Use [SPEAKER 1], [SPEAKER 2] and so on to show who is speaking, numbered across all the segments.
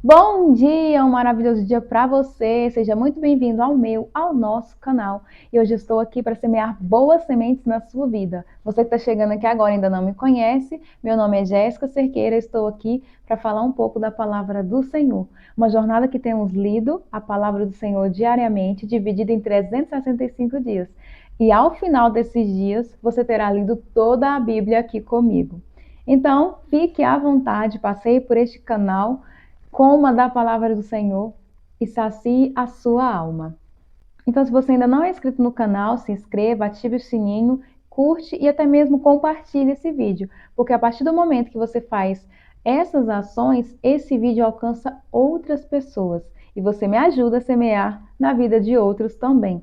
[SPEAKER 1] Bom dia, um maravilhoso dia para você. Seja muito bem-vindo ao nosso canal. E hoje eu estou aqui para semear boas sementes na sua vida. Você que está chegando aqui agora e ainda não me conhece, meu nome é Jéssica Cerqueira, estou aqui para falar um pouco da palavra do Senhor. Uma jornada que temos lido a palavra do Senhor diariamente, dividida em 365 dias. E ao final desses dias, você terá lido toda a Bíblia aqui comigo. Então, fique à vontade, passeie por este canal, coma da palavra do Senhor e sacie a sua alma. Então, se você ainda não é inscrito no canal, se inscreva, ative o sininho, curte e até mesmo compartilhe esse vídeo, porque a partir do momento que você faz essas ações, esse vídeo alcança outras pessoas e você me ajuda a semear na vida de outros também.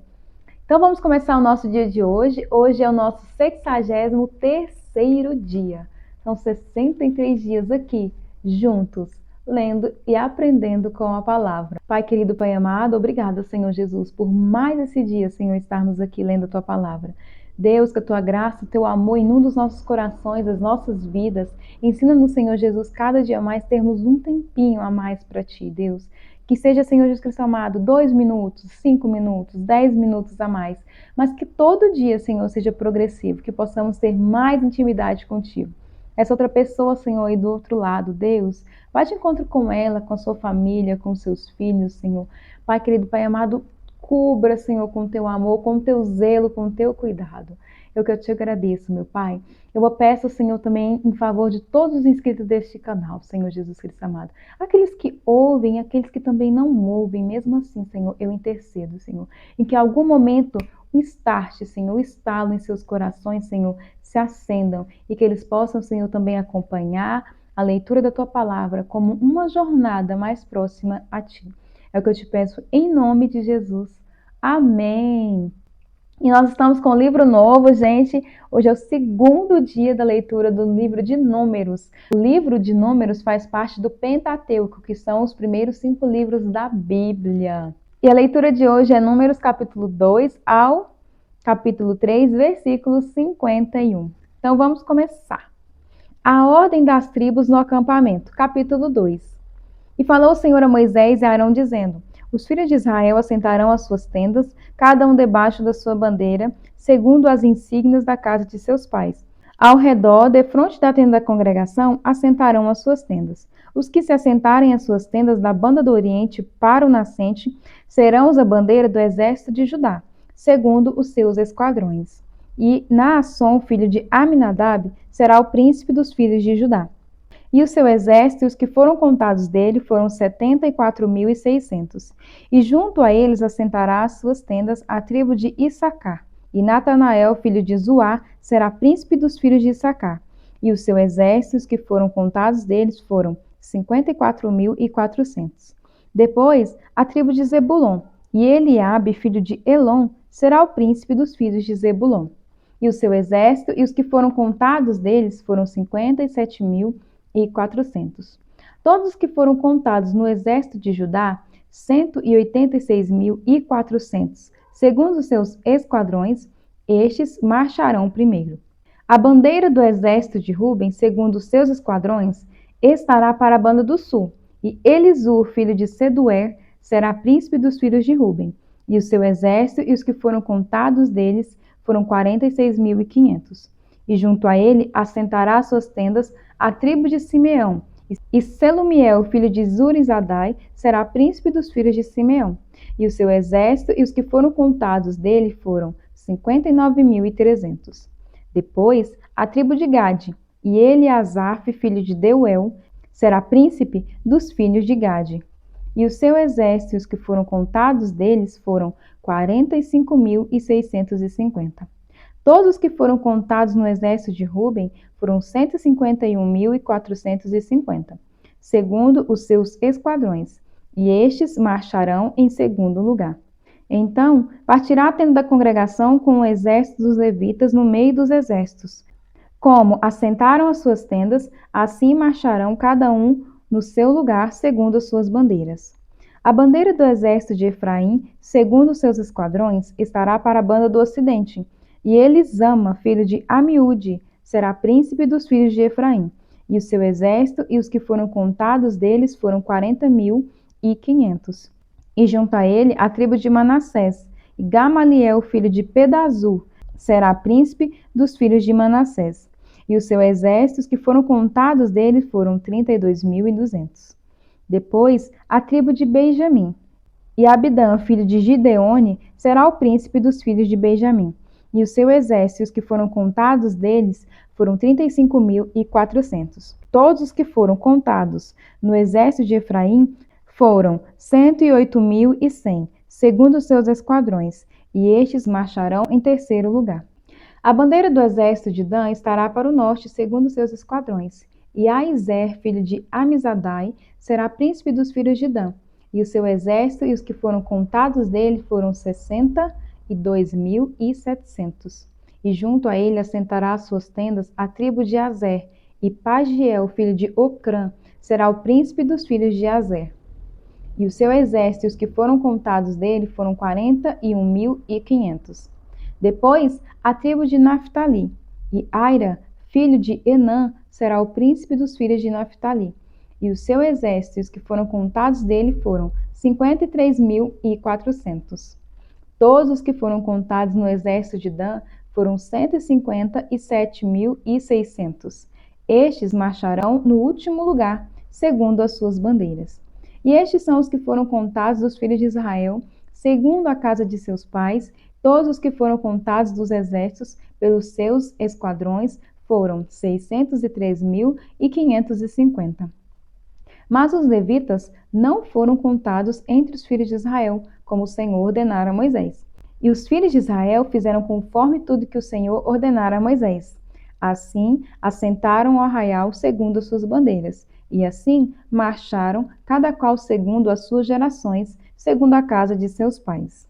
[SPEAKER 1] Então, vamos começar o nosso dia de hoje. Hoje é o nosso 63º dia. São 63 dias aqui, juntos, lendo e aprendendo com a palavra. Pai querido, Pai amado, obrigada, Senhor Jesus, por mais esse dia, Senhor, estarmos aqui lendo a Tua palavra. Deus, que a Tua graça, o Teu amor inunda os nossos corações, as nossas vidas. Ensina-nos, Senhor Jesus, cada dia mais termos um tempinho a mais para Ti, Deus. Que seja, Senhor Jesus Cristo amado, 2 minutos, 5 minutos, 10 minutos a mais. Mas que todo dia, Senhor, seja progressivo, que possamos ter mais intimidade contigo. Essa outra pessoa, Senhor, aí do outro lado, Deus, vá de encontro com ela, com a sua família, com seus filhos, Senhor. Pai querido, Pai amado, cubra, Senhor, com teu amor, com teu zelo, com teu cuidado. Eu que eu te agradeço, meu Pai. Eu peço, Senhor, também em favor de todos os inscritos deste canal, Senhor Jesus Cristo amado. Aqueles que ouvem, aqueles que também não ouvem, mesmo assim, Senhor, eu intercedo, Senhor. Em que em algum momento o start, Senhor, o estalo em seus corações, Senhor, se acendam e que eles possam, Senhor, também acompanhar a leitura da Tua palavra como uma jornada mais próxima a Ti. É o que eu te peço em nome de Jesus. Amém. E nós estamos com um livro novo, gente. Hoje é o 2º dia da leitura do livro de Números. O livro de Números faz parte do Pentateuco, que são os primeiros 5 livros da Bíblia. E a leitura de hoje é Números capítulo 2 ao capítulo 3, versículo 51. Então vamos começar. A ordem das tribos no acampamento, capítulo 2. E falou o Senhor a Moisés e a Arão, dizendo: Os filhos de Israel assentarão as suas tendas, cada um debaixo da sua bandeira, segundo as insígnias da casa de seus pais. Ao redor, defronte da tenda da congregação, assentarão as suas tendas. Os que se assentarem às suas tendas da banda do oriente para o nascente serão os da bandeira do exército de Judá, segundo os seus esquadrões. E Naasson, filho de Aminadab, será o príncipe dos filhos de Judá. E o seu exército, e os que foram contados dele, foram 74.600. E junto a eles assentará as suas tendas a tribo de Issacar. E Natanael, filho de Zuá, será príncipe dos filhos de Issacar. E o seu exército, os que foram contados deles, foram 54.400. Depois, a tribo de Zebulon. E Eliabe, filho de Elon, será o príncipe dos filhos de Zebulon. E o seu exército, e os que foram contados deles, foram 57.400. Todos os que foram contados no exército de Judá, 186.400, segundo os seus esquadrões, estes marcharão primeiro. A bandeira do exército de Ruben, segundo os seus esquadrões, estará para a banda do sul, e Elisur, filho de Seduer, será príncipe dos filhos de Ruben, e o seu exército e os que foram contados deles foram 46.500. E junto a ele assentará as suas tendas a tribo de Simeão, e Selumiel, filho de Zurizadai, será príncipe dos filhos de Simeão. E o seu exército e os que foram contados dele foram 59.300. Depois, a tribo de Gade, e Eliasaf, filho de Deuel, será príncipe dos filhos de Gade. E o seu exército e os que foram contados deles foram 45.650. Todos os que foram contados no exército de Ruben foram 151.450, segundo os seus esquadrões, e estes marcharão em segundo lugar. Então, partirá a tenda da congregação com o exército dos levitas no meio dos exércitos. Como assentaram as suas tendas, assim marcharão cada um no seu lugar, segundo as suas bandeiras. A bandeira do exército de Efraim, segundo os seus esquadrões, estará para a banda do ocidente, e Elisama, filho de Amiúde, será príncipe dos filhos de Efraim. e o seu exército, e os que foram contados deles foram 40.500. E junto a ele a tribo de Manassés, e Gamaliel, filho de Pedazur, será príncipe dos filhos de Manassés. E o seu exército, os que foram contados dele, foram 32.200. Depois, a tribo de Benjamim. E Abidã, filho de Gideone, será o príncipe dos filhos de Benjamim. E o seu exército, os que foram contados deles, foram 35.400. Todos os que foram contados no exército de Efraim foram 108.100, segundo os seus esquadrões, e estes marcharão em terceiro lugar. A bandeira do exército de Dan estará para o norte, segundo seus esquadrões. E Aizer, filho de Amizadai, será príncipe dos filhos de Dan. E o seu exército e os que foram contados dele foram 62.700. E junto a ele assentará as suas tendas a tribo de Azer. E Pagiel, filho de Ocrã, será o príncipe dos filhos de Azer. E o seu exército e os que foram contados dele foram 41.500. Depois, a tribo de Naphtali, e Aira, filho de Enã, será o príncipe dos filhos de Naphtali. E o seu exército e os que foram contados dele foram 53.400. Todos os que foram contados no exército de Dan foram 157.600. Estes marcharão no último lugar, segundo as suas bandeiras. E estes são os que foram contados dos filhos de Israel, segundo a casa de seus pais. Todos os que foram contados dos exércitos pelos seus esquadrões foram 603.550. Mas os levitas não foram contados entre os filhos de Israel, como o Senhor ordenara a Moisés. E os filhos de Israel fizeram conforme tudo que o Senhor ordenara a Moisés. Assim, assentaram o arraial segundo as suas bandeiras, e assim marcharam, cada qual segundo as suas gerações, segundo a casa de seus pais.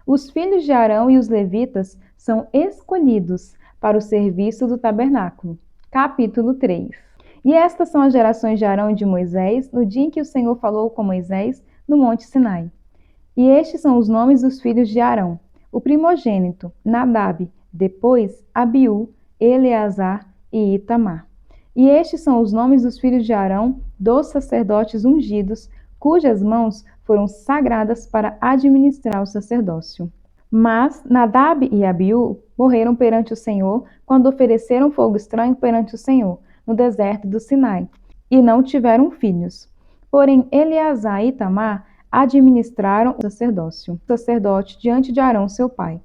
[SPEAKER 1] Os filhos de Arão e os levitas são escolhidos para o serviço do tabernáculo. Capítulo 3. E estas são as gerações de Arão e de Moisés, no dia em que o Senhor falou com Moisés no monte Sinai. E estes são os nomes dos filhos de Arão: o primogênito, Nadab, depois Abiú, Eleazar e Itamar. E estes são os nomes dos filhos de Arão, dos sacerdotes ungidos, cujas mãos foram sagradas para administrar o sacerdócio. Mas Nadab e Abiú morreram perante o Senhor quando ofereceram fogo estranho perante o Senhor, no deserto do Sinai, e não tiveram filhos. Porém, Eleazar e Itamar administraram o sacerdote diante de Arão, seu pai.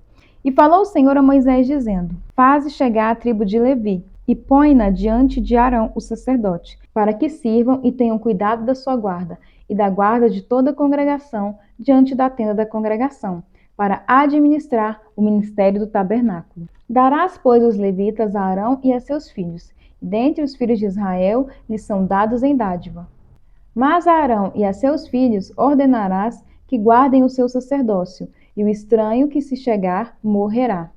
[SPEAKER 1] E falou o Senhor a Moisés, dizendo: Faze chegar a tribo de Levi, e põe-na diante de Arão, o sacerdote, para que sirvam e tenham cuidado da sua guarda, e da guarda de toda a congregação, diante da tenda da congregação, para administrar o ministério do tabernáculo. Darás, pois, os levitas a Arão e a seus filhos, e dentre os filhos de Israel lhes são dados em dádiva. Mas a Arão e a seus filhos ordenarás que guardem o seu sacerdócio, e o estranho que se chegar morrerá.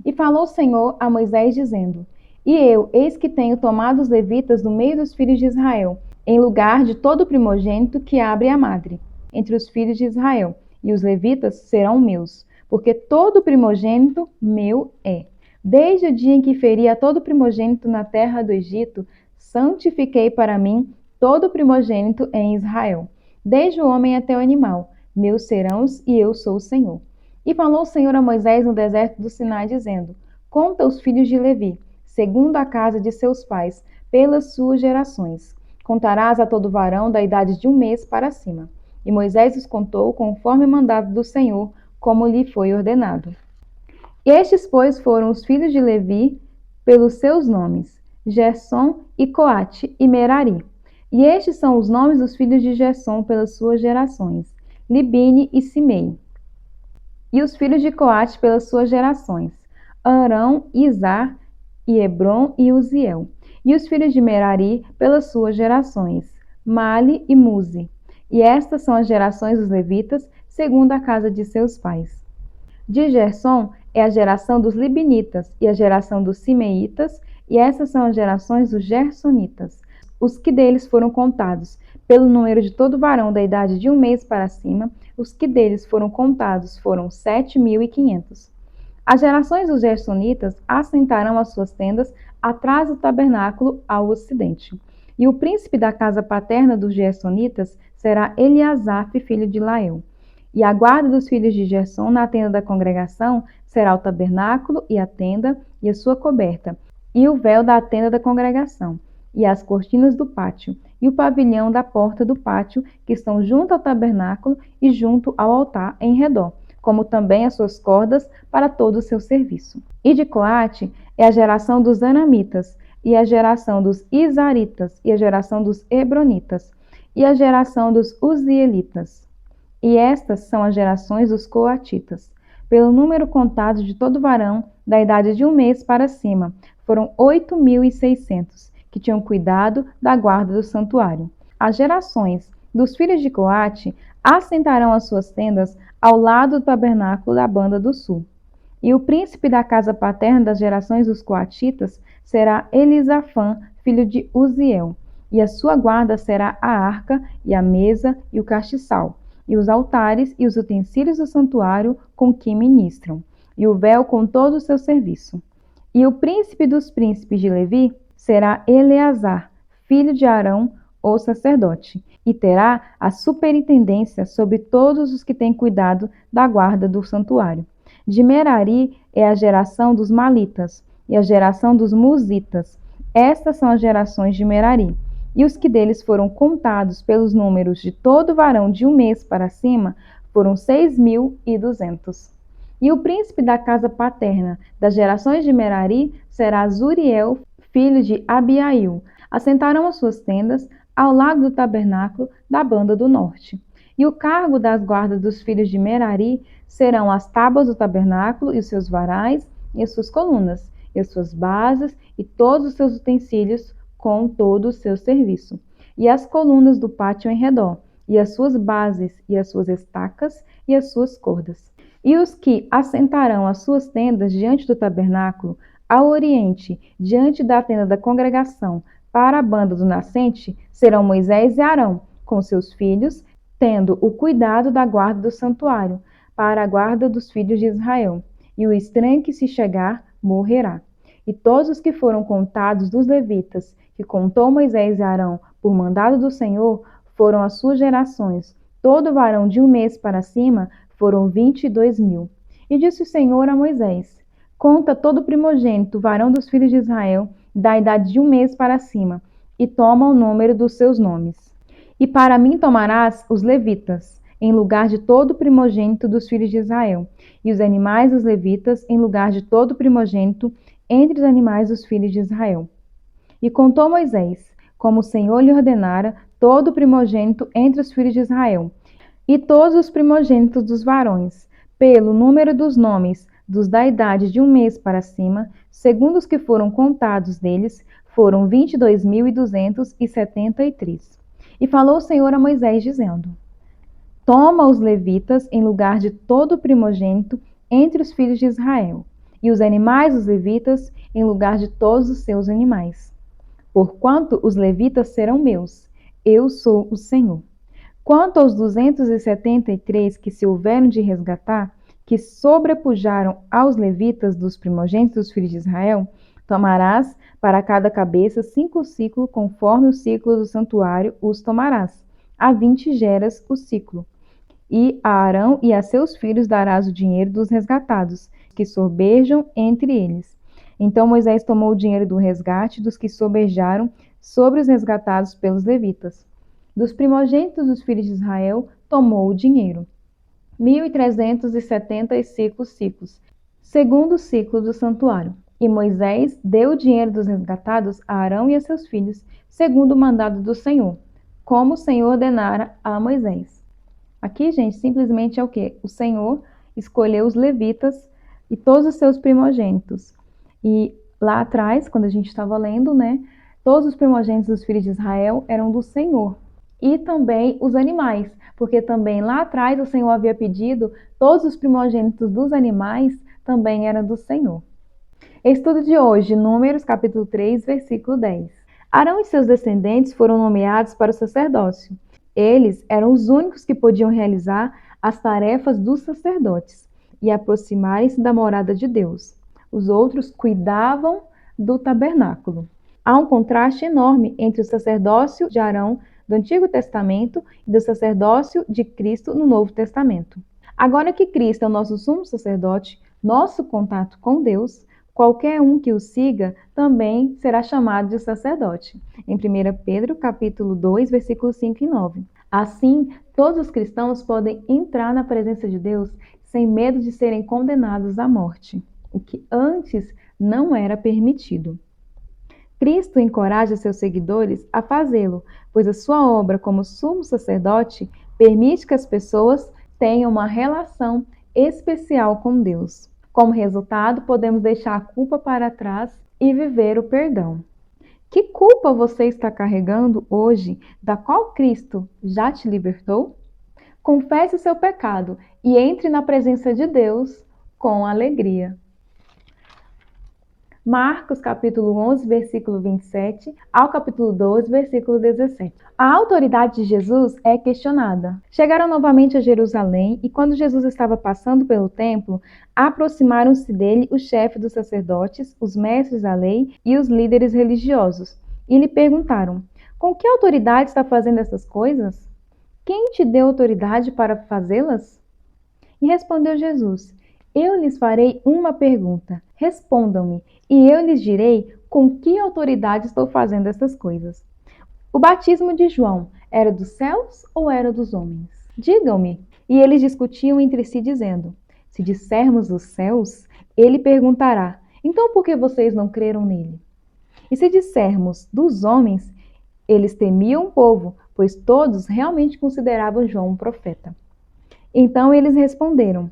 [SPEAKER 1] E falou o Senhor a Moisés, dizendo: E eu, eis que tenho tomado os levitas do meio dos filhos de Israel, em lugar de todo primogênito que abre a madre, entre os filhos de Israel, e os levitas serão meus, porque todo primogênito meu é. Desde o dia em que feri a todo primogênito na terra do Egito, santifiquei para mim todo primogênito em Israel, desde o homem até o animal. Meus serão, e eu sou o Senhor. E falou o Senhor a Moisés no deserto do Sinai, dizendo: Conta os filhos de Levi, segundo a casa de seus pais, pelas suas gerações. Contarás a todo varão da idade de 1 mês para cima. E Moisés os contou conforme o mandado do Senhor, como lhe foi ordenado. Estes, pois, foram os filhos de Levi pelos seus nomes: Gersom e Coate e Merari. E estes são os nomes dos filhos de Gersom pelas suas gerações: Libine e Simei. E os filhos de Coate pelas suas gerações: Arão, Izar, e Hebron e Uziel. E os filhos de Merari pelas suas gerações: Mali e Muzi. E estas são as gerações dos levitas, segundo a casa de seus pais. De Gersom é a geração dos libinitas e a geração dos simeitas, e essas são as gerações dos gersonitas, os que deles foram contados, pelo número de todo varão da idade de 1 mês para cima, os que deles foram contados foram 7.500. As gerações dos gersonitas assentarão as suas tendas atrás do tabernáculo ao ocidente. E o príncipe da casa paterna dos Gersonitas será Eliasaf, filho de Lael. E a guarda dos filhos de Gerson na tenda da congregação será o tabernáculo e a tenda e a sua coberta, e o véu da tenda da congregação, e as cortinas do pátio, e o pavilhão da porta do pátio, que estão junto ao tabernáculo e junto ao altar em redor, como também as suas cordas para todo o seu serviço. E de Coate é a geração dos Anamitas, e a geração dos Izaritas, e a geração dos Hebronitas, e a geração dos Uzielitas. E estas são as gerações dos Coatitas. Pelo número contado de todo varão, da idade de 1 mês para cima, foram 8.600, que tinham cuidado da guarda do santuário. As gerações dos filhos de Coate assentarão as suas tendas ao lado do tabernáculo da banda do sul. E o príncipe da casa paterna das gerações dos Coatitas será Elisafã, filho de Uziel, e a sua guarda será a arca, e a mesa, e o castiçal, e os altares, e os utensílios do santuário com que ministram, e o véu com todo o seu serviço. E o príncipe dos príncipes de Levi será Eleazar, filho de Arão, o sacerdote, e terá a superintendência sobre todos os que têm cuidado da guarda do santuário. De Merari é a geração dos Malitas, e a geração dos Muzitas. Estas são as gerações de Merari. E os que deles foram contados pelos números de todo varão de 1 mês para cima foram 6.200. E o príncipe da casa paterna das gerações de Merari será Zuriel, filho de Abiail. Assentarão as suas tendas ao lado do tabernáculo da banda do norte. E o cargo das guardas dos filhos de Merari serão as tábuas do tabernáculo e os seus varais e as suas colunas, e as suas bases e todos os seus utensílios com todo o seu serviço, e as colunas do pátio em redor, e as suas bases, e as suas estacas, e as suas cordas. E os que assentarão as suas tendas diante do tabernáculo, ao oriente, diante da tenda da congregação, para a banda do nascente, serão Moisés e Arão, com seus filhos, tendo o cuidado da guarda do santuário, para a guarda dos filhos de Israel. E o estranho que se chegar, morrerá. E todos os que foram contados dos levitas, que contou Moisés e Arão por mandado do Senhor, foram as suas gerações. Todo varão de 1 mês para cima foram 22.000. E disse o Senhor a Moisés: conta todo primogênito, varão dos filhos de Israel, da idade de 1 mês para cima, e toma o número dos seus nomes. E para mim tomarás os levitas, em lugar de todo primogênito dos filhos de Israel, e os animais dos levitas, em lugar de todo primogênito entre os animais dos filhos de Israel. E contou Moisés, como o Senhor lhe ordenara, todo o primogênito entre os filhos de Israel, e todos os primogênitos dos varões, pelo número dos nomes dos da idade de 1 mês para cima, segundo os que foram contados deles, foram 22.273. E falou o Senhor a Moisés, dizendo: toma os levitas em lugar de todo o primogênito entre os filhos de Israel, e os animais dos levitas em lugar de todos os seus animais. Porquanto os levitas serão meus, eu sou o Senhor. Quanto aos 273 que se houveram de resgatar, que sobrepujaram aos levitas dos primogênitos dos filhos de Israel, tomarás para cada cabeça 5 ciclos, conforme o ciclo do santuário os tomarás, a 20 geras o ciclo. E a Arão e a seus filhos darás o dinheiro dos resgatados, que sobejam entre eles. Então Moisés tomou o dinheiro do resgate dos que sobejaram sobre os resgatados pelos levitas. Dos primogênitos dos filhos de Israel, tomou o dinheiro. 1.375 ciclos, segundo o ciclo do santuário. E Moisés deu o dinheiro dos resgatados a Arão e a seus filhos, segundo o mandado do Senhor, como o Senhor ordenara a Moisés. Aqui, gente, simplesmente é o quê? O Senhor escolheu os levitas e todos os seus primogênitos. E lá atrás, quando a gente estava lendo, né, todos os primogênitos dos filhos de Israel eram do Senhor. E também os animais, porque também lá atrás o Senhor havia pedido, todos os primogênitos dos animais também eram do Senhor. Estudo de hoje, Números capítulo 3, versículo 10. Arão e seus descendentes foram nomeados para o sacerdócio. Eles eram os únicos que podiam realizar as tarefas dos sacerdotes e aproximarem-se da morada de Deus. Os outros cuidavam do tabernáculo. Há um contraste enorme entre o sacerdócio de Arão do Antigo Testamento e do sacerdócio de Cristo no Novo Testamento. Agora que Cristo é o nosso sumo sacerdote, nosso contato com Deus, qualquer um que o siga também será chamado de sacerdote. Em 1 Pedro, capítulo 2, versículos 5 e 9. Assim, todos os cristãos podem entrar na presença de Deus sem medo de serem condenados à morte, o que antes não era permitido. Cristo encoraja seus seguidores a fazê-lo, pois a sua obra como sumo sacerdote permite que as pessoas tenham uma relação especial com Deus. Como resultado, podemos deixar a culpa para trás e viver o perdão. Que culpa você está carregando hoje, da qual Cristo já te libertou? Confesse o seu pecado e entre na presença de Deus com alegria. Marcos capítulo 11, versículo 27 ao capítulo 12, versículo 17. A autoridade de Jesus é questionada. Chegaram novamente a Jerusalém e quando Jesus estava passando pelo templo, aproximaram-se dele os chefes dos sacerdotes, os mestres da lei e os líderes religiosos e lhe perguntaram: com que autoridade está fazendo essas coisas? Quem te deu autoridade para fazê-las? E respondeu Jesus: eu lhes farei uma pergunta. Respondam-me, e eu lhes direi com que autoridade estou fazendo essas coisas. O batismo de João era dos céus ou era dos homens? Digam-me. E eles discutiam entre si, dizendo: se dissermos dos céus, ele perguntará: então por que vocês não creram nele? E se dissermos dos homens, eles temiam o povo, pois todos realmente consideravam João um profeta. Então eles responderam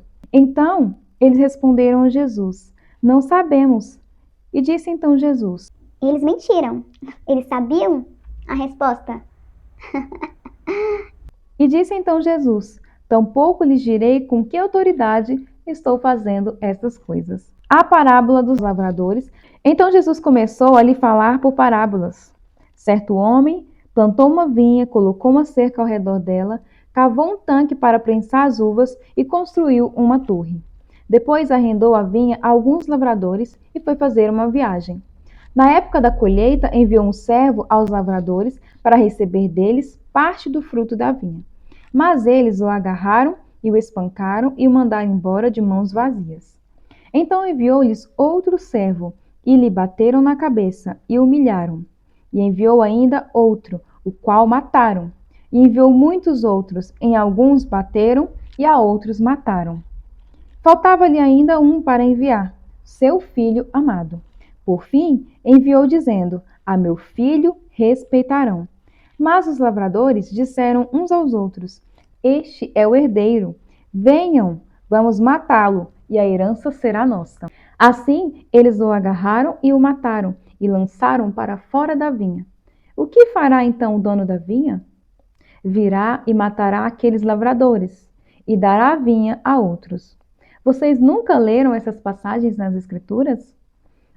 [SPEAKER 1] a Jesus: não sabemos. E disse então Jesus:
[SPEAKER 2] eles mentiram. Eles sabiam a resposta.
[SPEAKER 1] E disse então Jesus: tampouco lhes direi com que autoridade estou fazendo estas coisas. A parábola dos lavradores. Então Jesus começou a lhe falar por parábolas. Certo homem plantou uma vinha, colocou uma cerca ao redor dela, cavou um tanque para prensar as uvas e construiu uma torre. Depois arrendou a vinha a alguns lavradores e foi fazer uma viagem. Na época da colheita, enviou um servo aos lavradores para receber deles parte do fruto da vinha. Mas eles o agarraram e o espancaram e o mandaram embora de mãos vazias. Então enviou-lhes outro servo e lhe bateram na cabeça e o humilharam. E enviou ainda outro, o qual mataram. E enviou muitos outros, em alguns bateram e a outros mataram. Faltava-lhe ainda um para enviar, seu filho amado. Por fim, enviou dizendo: a meu filho respeitarão. Mas os lavradores disseram uns aos outros: este é o herdeiro. Venham, vamos matá-lo, e a herança será nossa. Assim, eles o agarraram e o mataram, e lançaram para fora da vinha. O que fará então o dono da vinha? Virá e matará aqueles lavradores, e dará a vinha a outros. Vocês nunca leram essas passagens nas Escrituras?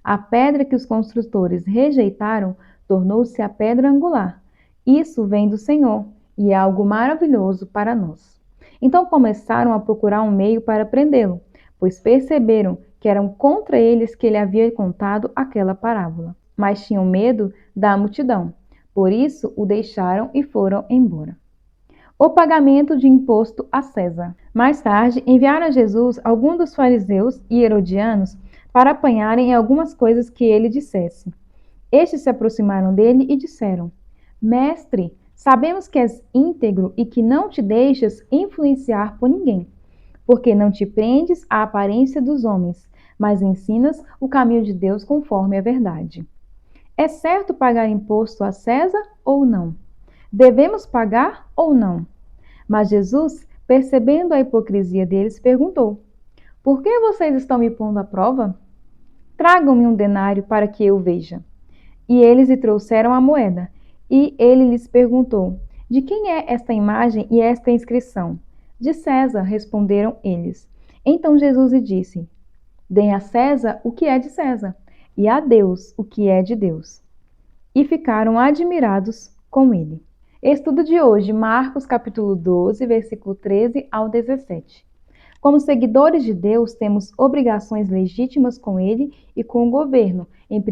[SPEAKER 1] A pedra que os construtores rejeitaram tornou-se a pedra angular. Isso vem do Senhor e é algo maravilhoso para nós. Então começaram a procurar um meio para prendê-lo, pois perceberam que eram contra eles que ele havia contado aquela parábola. Mas tinham medo da multidão. Por isso o deixaram e foram embora. O pagamento de imposto a César. Mais tarde, enviaram a Jesus alguns dos fariseus e herodianos para apanharem em algumas coisas que ele dissesse. Estes se aproximaram dele e disseram: Mestre, sabemos que és íntegro e que não te deixas influenciar por ninguém, porque não te prendes à aparência dos homens, mas ensinas o caminho de Deus conforme a verdade. É certo pagar imposto a César ou não? Devemos pagar ou não? Mas Jesus, percebendo a hipocrisia deles, perguntou: por que vocês estão me pondo à prova? Tragam-me um denário para que eu veja. E eles lhe trouxeram a moeda. E ele lhes perguntou: de quem é esta imagem e esta inscrição? De César, responderam eles. Então Jesus lhe disse: deem a César o que é de César, e a Deus o que é de Deus. E ficaram admirados com ele. Estudo de hoje, Marcos capítulo 12, versículo 13 ao 17. Como seguidores de Deus, temos obrigações legítimas com Ele e com o governo, em 1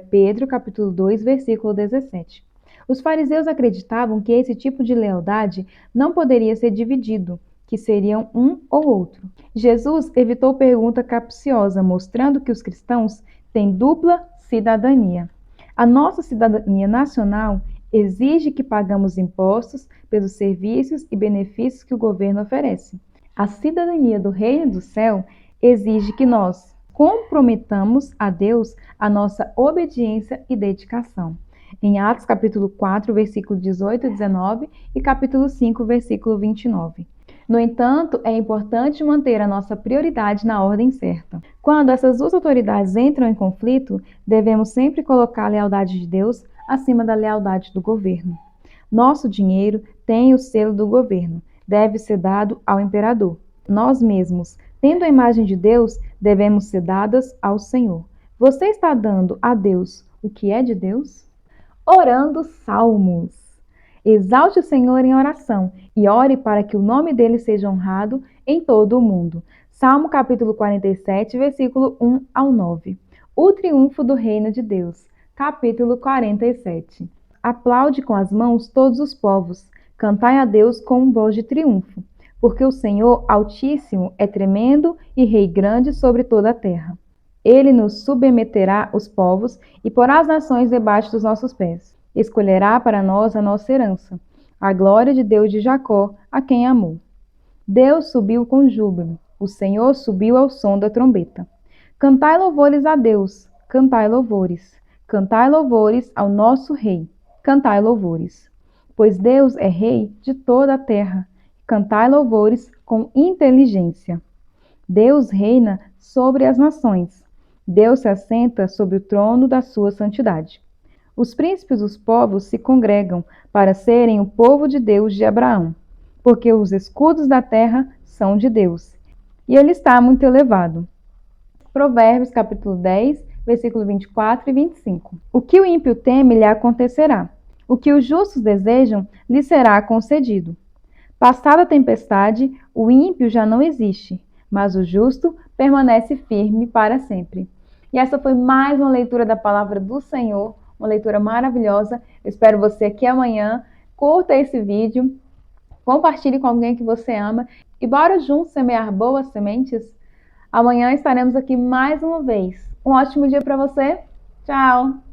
[SPEAKER 1] Pedro, capítulo 2, versículo 17. Os fariseus acreditavam que esse tipo de lealdade não poderia ser dividido, que seriam um ou outro. Jesus evitou pergunta capciosa, mostrando que os cristãos têm dupla cidadania. A nossa cidadania nacional exige que pagamos impostos pelos serviços e benefícios que o governo oferece. A cidadania do Reino do Céu exige que nós comprometamos a Deus a nossa obediência e dedicação. Em Atos capítulo 4, versículo 18 e 19 e capítulo 5, versículo 29. No entanto, é importante manter a nossa prioridade na ordem certa. Quando essas duas autoridades entram em conflito, devemos sempre colocar a lealdade de Deus acima da lealdade do governo. Nosso dinheiro tem o selo do governo, deve ser dado ao imperador. Nós mesmos, tendo a imagem de Deus, devemos ser dadas ao Senhor. Você está dando a Deus o que é de Deus? Orando salmos. Exalte o Senhor em oração e ore para que o nome dele seja honrado em todo o mundo. Salmo capítulo 47, versículo 1 ao 9. O triunfo do reino de Deus. Capítulo 47. Aplaude com as mãos todos os povos. Cantai a Deus com voz de triunfo. Porque o Senhor Altíssimo é tremendo e Rei grande sobre toda a terra. Ele nos submeterá os povos e porá as nações debaixo dos nossos pés. Escolherá para nós a nossa herança, a glória de Deus de Jacó, a quem amou. Deus subiu com júbilo, o Senhor subiu ao som da trombeta. Cantai louvores a Deus, cantai louvores ao nosso Rei, cantai louvores. Pois Deus é Rei de toda a terra, cantai louvores com inteligência. Deus reina sobre as nações. Deus se assenta sobre o trono da sua santidade. Os príncipes dos povos se congregam para serem o povo de Deus de Abraão, porque os escudos da terra são de Deus, e ele está muito elevado. Provérbios capítulo 10, versículo 24 e 25. O que o ímpio teme lhe acontecerá. O que os justos desejam lhe será concedido. Passada a tempestade, o ímpio já não existe, mas o justo permanece firme para sempre. E essa foi mais uma leitura da palavra do Senhor, uma leitura maravilhosa. Eu espero você aqui amanhã. Curta esse vídeo, compartilhe com alguém que você ama e bora juntos semear boas sementes. Amanhã estaremos aqui mais uma vez. Um ótimo dia para você. Tchau!